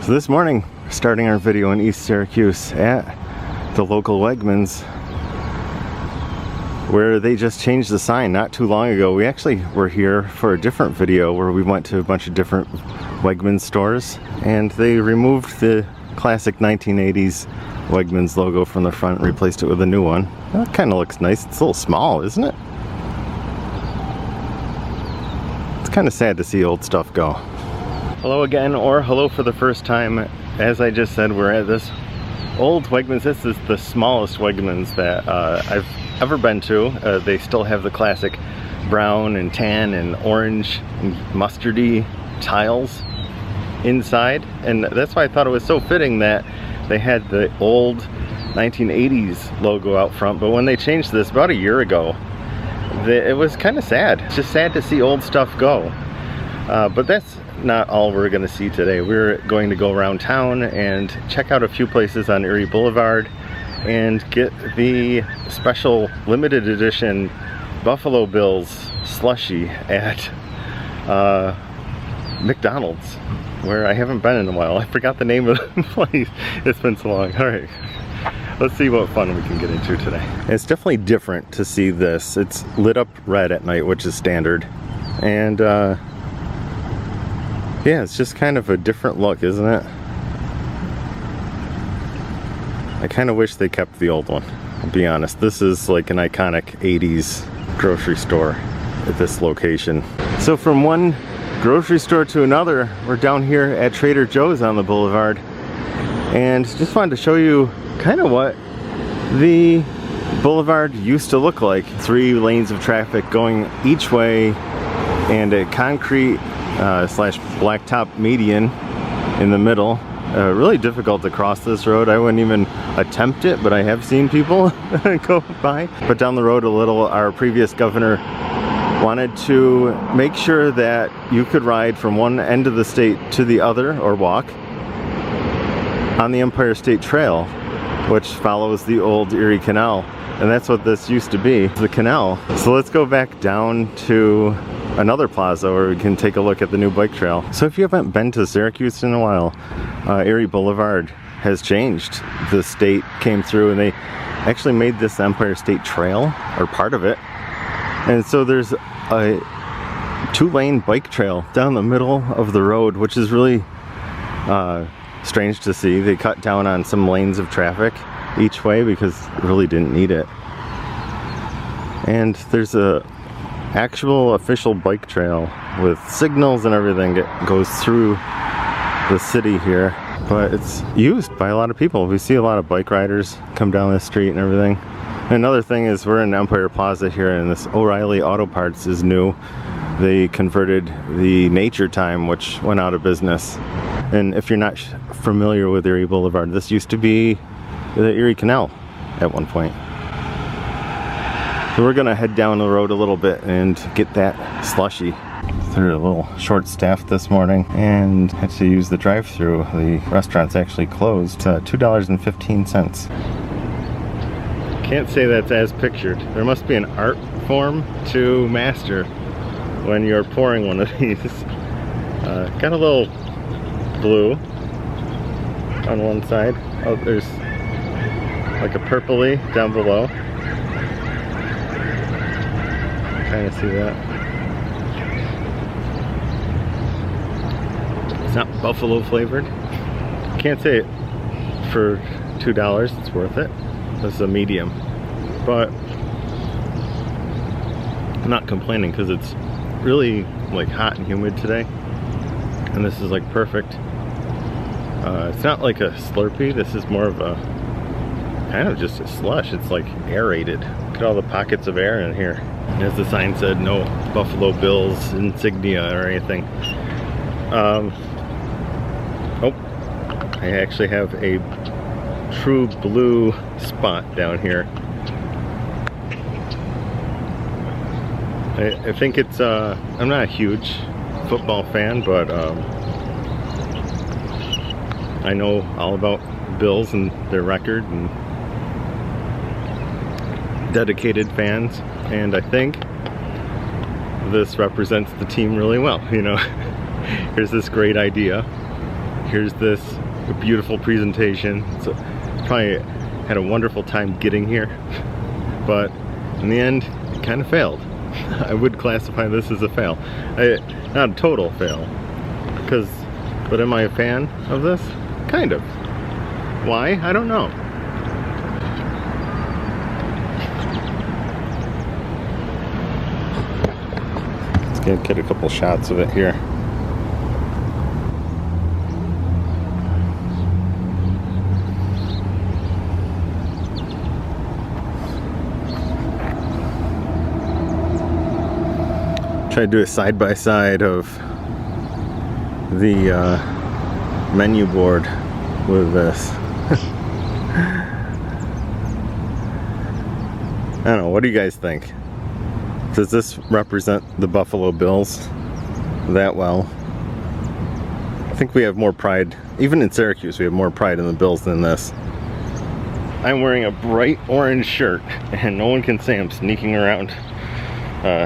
So this morning, starting our video in East Syracuse at the local Wegmans, where they just changed the sign not too long ago. We actually were here for a different video where we went to a bunch of different Wegmans stores, and they removed the classic 1980s Wegmans logo from the front and replaced it with a new one. That kind of looks nice. It's a little small, isn't it? It's kind of sad to see old stuff go. Hello again, or hello for the first time. As I just said, we're at this old Wegmans. This is the smallest Wegmans that I've ever been to. They still have the classic brown and tan and orange and mustardy tiles inside, and that's why I thought it was so fitting that they had the old 1980s logo out front. But when they changed this about a year ago, it was kind of sad. It's just sad to see old stuff go. But that's not all we're going to see today. We're going to go around town and check out a few places on Erie Boulevard and get the special limited edition Buffalo Bills Slushie at McDonald's, where I haven't been in a while. I forgot the name of the place. It's been so long. Alright, let's see what fun we can get into today. It's definitely different to see this. It's lit up red at night, which is standard. And yeah, it's just kind of a different look, isn't it? I kind of wish they kept the old one, I'll be honest. This is like an iconic 80s grocery store at this location. So from one grocery store to another, we're down here at Trader Joe's on the boulevard, and just wanted to show you kind of what the boulevard used to look like. 3 lanes of traffic going each way and a concrete slash blacktop median in the middle. Really difficult to cross this road. I wouldn't even attempt it, but I have seen people go by. But down the road a little, our previous governor wanted to make sure that you could ride from one end of the state to the other, or walk, on the Empire State Trail, which follows the old Erie Canal. And that's what this used to be, the canal. So let's go back down to another plaza where we can take a look at the new bike trail. So if you haven't been to Syracuse in a while, Erie Boulevard has changed. The state came through and they actually made this Empire State Trail, or part of it. And so there's a 2-lane bike trail down the middle of the road, which is really strange to see. They cut down on some lanes of traffic each way because it really didn't need it. And there's a actual official bike trail with signals and everything that goes through the city here, but it's used by a lot of people. We see a lot of bike riders come down the street and everything. Another thing is we're in Empire Plaza here, and this O'Reilly Auto Parts is new. They converted the Nature Time, which went out of business. And if you're not familiar with Erie Boulevard, this used to be the Erie Canal at one point. So we're gonna head down the road a little bit and get that slushie. They're a little short-staffed this morning and had to use the drive-thru. The restaurant's actually closed. $2.15. Can't say that's as pictured. There must be an art form to master when you're pouring one of these. Got a little blue on one side. Oh, there's like a purpley down below. Kind of see that. It's not buffalo flavored. Can't say it for $2 it's worth it. This is a medium, but I'm not complaining because it's really like hot and humid today, and this is like perfect. It's not like a Slurpee. This is more of a kind of just a slush. It's like aerated. Look at all the pockets of air in here. As the sign said, no Buffalo Bills insignia or anything. Oh, I actually have a true blue spot down here. I think it's, I'm not a huge football fan, but I know all about Bills and their record and dedicated fans, and I think this represents the team really well. You know, here's this great idea Here's this beautiful presentation. So probably had a wonderful time getting here, but in the end, it kind of failed. I would classify this as a fail. Not a total fail, but am I a fan of this? Kind of. Why? I don't know. Let's get a couple shots of it here. Try to do a side-by-side of the menu board with this. I don't know, what do you guys think? Does this represent the Buffalo Bills that well? I think we have more pride, even in Syracuse, we have more pride in the Bills than this. I'm wearing a bright orange shirt, and no one can say I'm sneaking around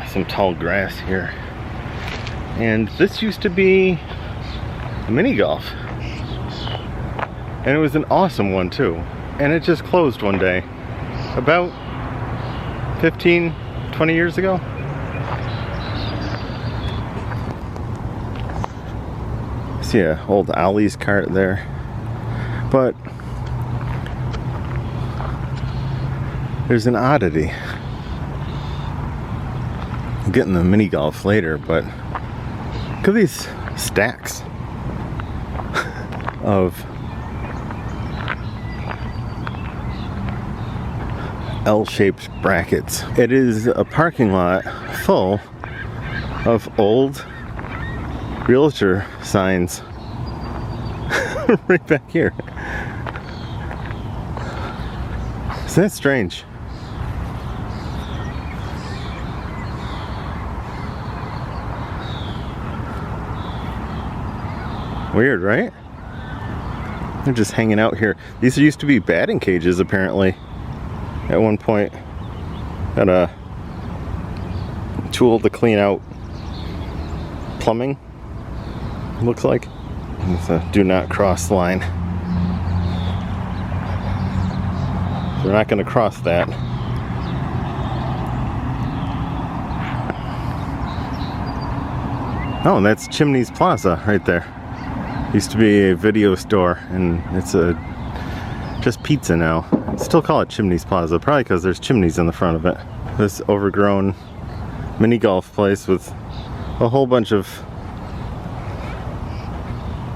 some tall grass here. And this used to be a mini golf, and it was an awesome one too, and it just closed one day about 15-20 years ago. See a old Ollie's cart there, but there's an oddity. I'm getting the mini golf later, but look at these stacks of L-shaped brackets. It is a parking lot full of old realtor signs right back here. Isn't that strange? Weird, right? They're just hanging out here. These used to be batting cages, apparently. At one point, had a tool to clean out plumbing, looks like. It's a do not cross line. We're not going to cross that. Oh, and that's Chimneys Plaza right there. Used to be a video store, and it's just pizza now. Still call it Chimneys Plaza, probably because there's chimneys in the front of it. This overgrown mini golf place with a whole bunch of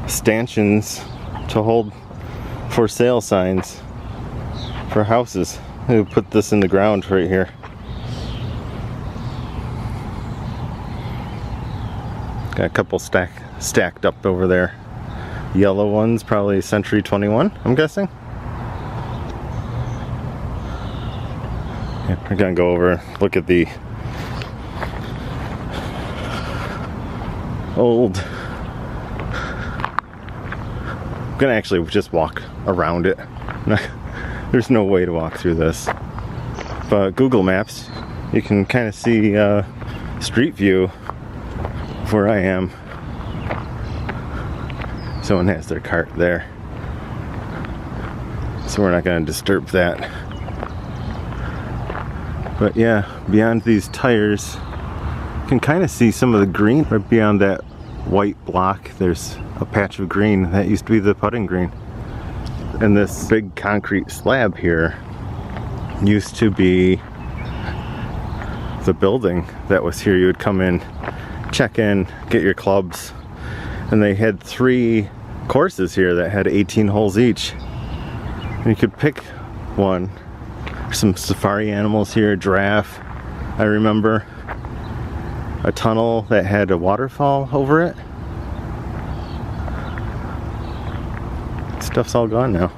stanchions to hold for sale signs for houses. Who put this in the ground right here? Got a couple stacked up over there. Yellow ones, probably Century 21, I'm guessing. Yeah, we're gonna go over, look at the old. I'm gonna actually just walk around it. There's no way to walk through this. But Google Maps, you can kind of see street view of where I am. Someone has their cart there, so we're not going to disturb that. But yeah, beyond these tires, you can kind of see some of the green. Right beyond that white block, there's a patch of green. That used to be the putting green. And this big concrete slab here used to be the building that was here. You would come in, check in, get your clubs, and they had 3 courses here that had 18 holes each, and you could pick one. There's some safari animals here, giraffe. I remember a tunnel that had a waterfall over it. Stuff's all gone now.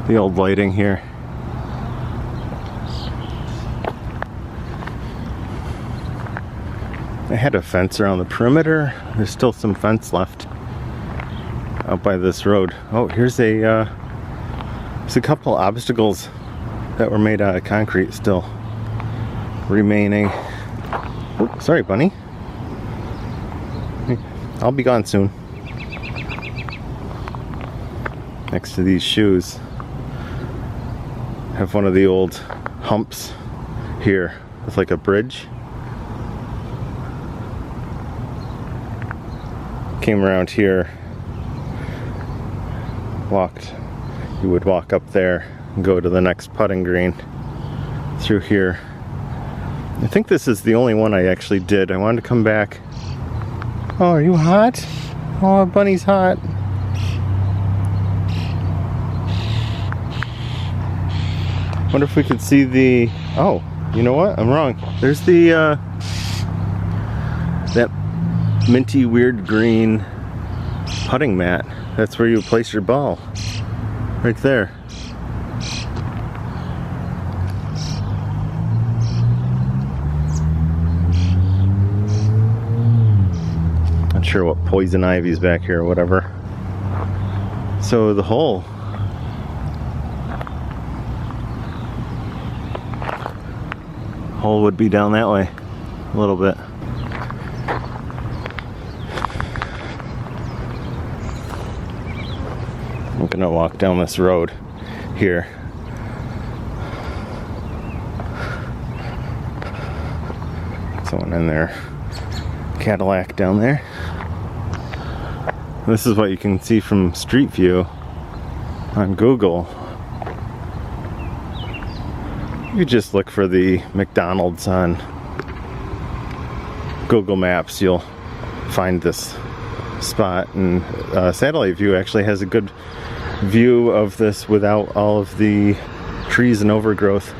The old lighting here. I had a fence around the perimeter. There's still some fence left out by this road. Oh, there's a couple obstacles that were made out of concrete still remaining. Oh, sorry, bunny. I'll be gone soon. next to these shoes. Have one of the old humps here with like a bridge. Came around here, you would walk up there and go to the next putting green through here. I think this is the only one I actually did. I wanted to come back. Oh, are you hot? Oh, Bunny's hot. Wonder if we could see the, oh, you know what? I'm wrong. There's the, that minty weird green putting mat. That's where you place your ball. Right there. Not sure what poison ivy's back here or whatever. So the hole. Hole would be down that way a little bit. I'm gonna walk down this road here. Someone in there. Cadillac down there. This is what you can see from Street View on Google. You just look for the McDonald's on Google Maps, you'll find this spot, and satellite view actually has a good view of this without all of the trees and overgrowth.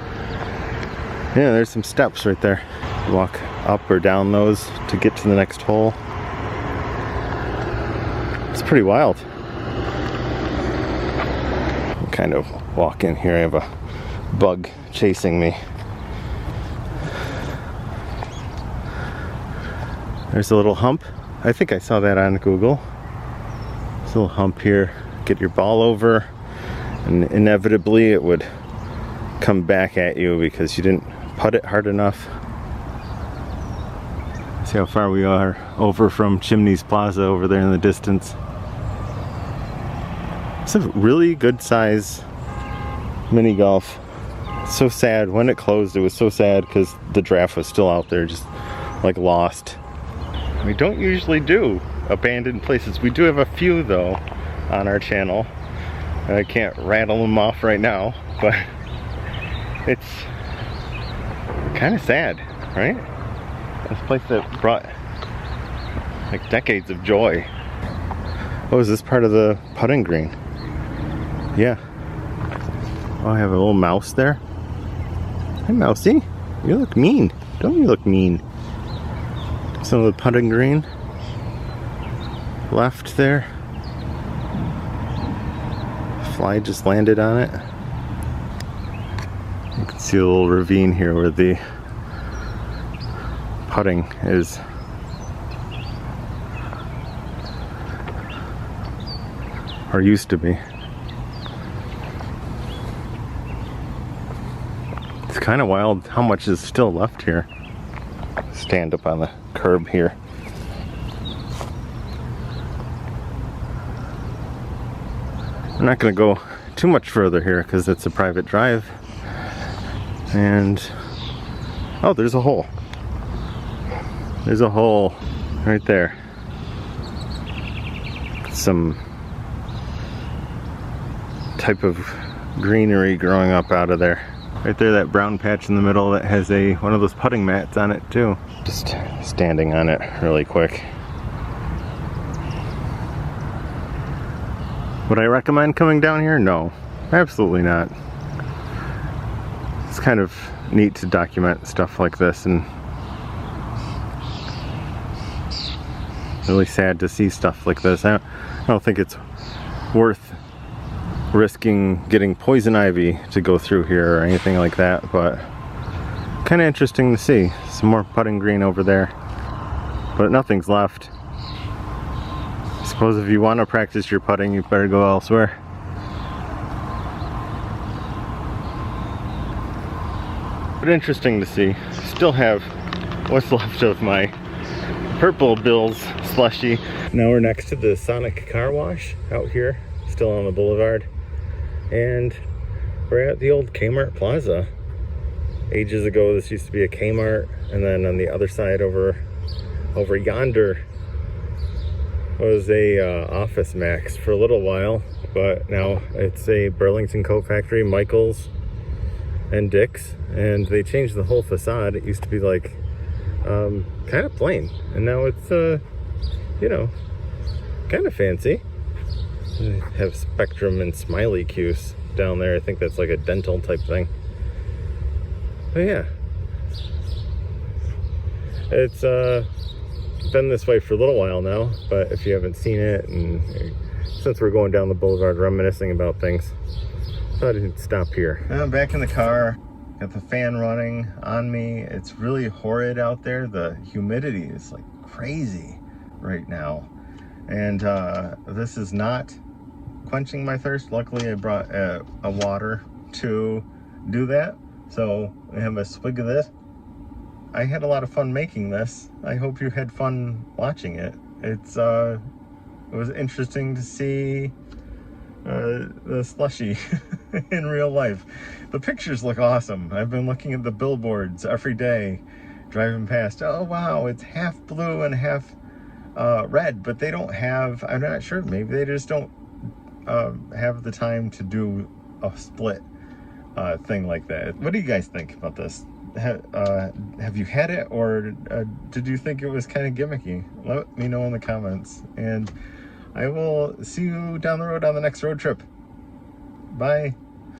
Yeah, there's some steps right there. Walk up or down those to get to the next hole. It's pretty wild. Kind of walk in here. I have a bug chasing me. There's a little hump. I think I saw that on Google. There's a little hump here. Get your ball over, and inevitably it would come back at you because you didn't putt it hard enough. See how far we are over from Kmart Plaza over there in the distance. It's a really good size mini golf. So sad when it closed. It was so sad because the draft was still out there, just like lost. We don't usually do abandoned places. We do have a few though on our channel, and I can't rattle them off right now, but it's kind of sad, right? This place that brought like decades of joy. Oh, is this part of the putting green? Yeah. Oh, I have a little mouse there. Hi, Mousy. You look mean. Don't you look mean? Some of the putting green left there. Fly just landed on it. You can see a little ravine here where the putting is. Or used to be. It's kind of wild how much is still left here. Stand up on the curb here. I'm not going to go too much further here because it's a private drive. And oh, there's a hole. There's a hole right there. Some type of greenery growing up out of there. Right there, that brown patch in the middle that has one of those putting mats on it too. Just standing on it really quick. Would I recommend coming down here? No, absolutely not. It's kind of neat to document stuff like this, and really sad to see stuff like this. I don't think it's worth risking getting poison ivy to go through here or anything like that, but kind of interesting to see. Some more putting green over there, but nothing's left. I suppose if you want to practice your putting, you better go elsewhere. But interesting to see. Still have what's left of my purple Bills Slushie. Now we're next to the Sonic car wash out here. still on the boulevard. And we're at the old Kmart Plaza. Ages ago, this used to be a Kmart, and then on the other side over yonder was a Office Max for a little while, but now it's a Burlington Coat Factory, Michael's, and Dick's, and they changed the whole facade. It used to be like kind of plain, and now it's you know, kind of fancy. They have Spectrum and Smiley Cuse down there. I think that's like a dental type thing. But yeah, it's been this way for a little while now, but if you haven't seen it, and since we're going down the boulevard reminiscing about things, thought I'd stop here. I'm back in the car, got the fan running on me. It's really horrid out there. The humidity is like crazy right now, and this is not quenching my thirst. Luckily I brought a water to do that, so I have a swig of this. I had a lot of fun making this. I hope you had fun watching it. It was interesting to see the slushie in real life. The pictures look awesome. I've been looking at the billboards every day driving past. Oh wow, it's half blue and half red, but they don't have, I'm not sure, maybe they just don't have the time to do a split thing like that. What do you guys think about this? Have you had it, or did you think it was kind of gimmicky? Let me know in the comments, and I will see you down the road on the next road trip. Bye.